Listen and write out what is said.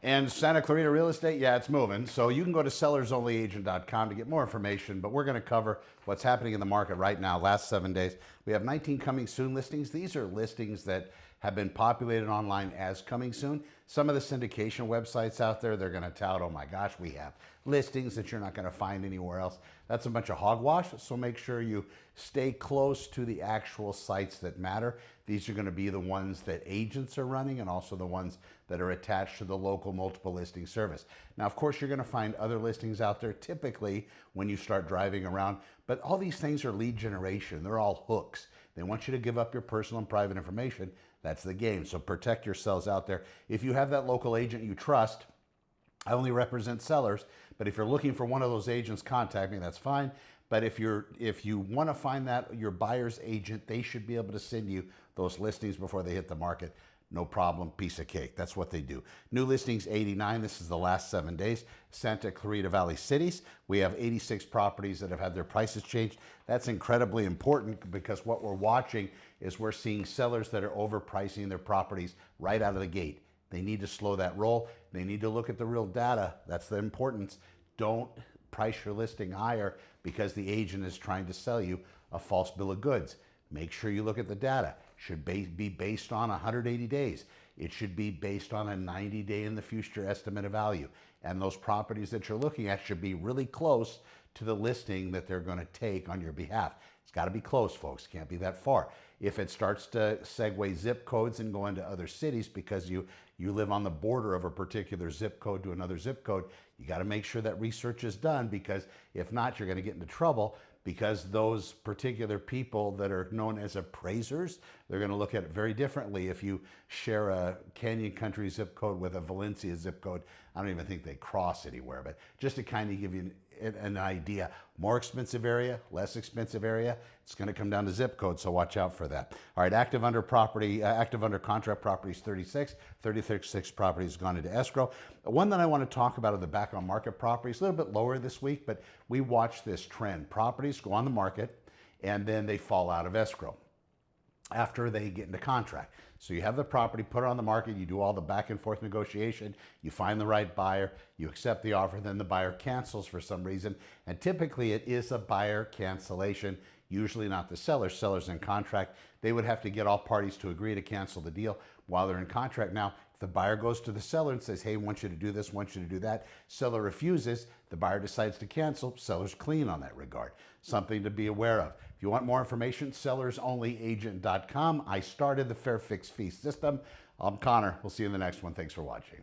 And Santa Clarita real estate, yeah, it's moving. So you can go to sellersonlyagent.com to get more information, but we're going to cover what's happening in the market right now, last 7 days. We have 19 coming soon listings. These are listings that have been populated online as coming soon. Some of the syndication websites out there, they're going to tout, oh my gosh, we have listings that you're not going to find anywhere else. That's a bunch of hogwash, so make sure you stay close to the actual sites that matter. These are going to be the ones that agents are running and also the ones that are attached to the local multiple listing service. Now, of course, you're going to find other listings out there typically when you start driving around, but all these things are lead generation. They're all hooks. They want you to give up your personal and private information. That's the game. So protect yourselves out there. If you have that local agent you trust, I only represent sellers, but if you're looking for one of those agents, contact me, that's fine. But if you want to find that your buyer's agent, they should be able to send you those listings before they hit the market. No problem, piece of cake. That's what they do. New listings 89. This is the last 7 days. Santa Clarita Valley cities. We have 86 properties that have had their prices changed. That's incredibly important because what we're watching is we're seeing sellers that are overpricing their properties right out of the gate. They need to slow that roll. They need to look at the real data. That's the importance. Don't price your listing higher because the agent is trying to sell you a false bill of goods. Make sure you look at the data. Should be based on 180 days. It should be based on a 90-day in the future estimate of value. And those properties that you're looking at should be really close to the listing that they're going to take on your behalf. It's got to be close, folks. Can't be that far. If it starts to segue zip codes and go into other cities because you live on the border of a particular zip code to another zip code, you got to make sure that research is done, because if not, you're going to get into trouble, because those particular people that are known as appraisers, they're going to look at it very differently. If you share a Canyon Country zip code with a Valencia zip code, I don't even think they cross anywhere, but just to kind of give you an idea, more expensive area, less expensive area, it's going to come down to zip code, so watch out for that. All right, active under contract properties 36 properties gone into escrow. One that I want to talk about are the back on market properties, a little bit lower this week, but we watch this trend. Properties go on the market and then they fall out of escrow after they get into contract. So you have the property, put it on the market, you do all the back and forth negotiation, you find the right buyer, you accept the offer, then the buyer cancels for some reason. And typically it is a buyer cancellation, usually not the seller. Seller's in contract. They would have to get all parties to agree to cancel the deal while they're in contract. Now, if the buyer goes to the seller and says, hey, I want you to do this, want you to do that, seller refuses, the buyer decides to cancel, seller's clean on that regard. Something to be aware of. If you want more information, sellersonlyagent.com. I started the Fair Fix Fee system. I'm Connor. We'll see you in the next one. Thanks for watching.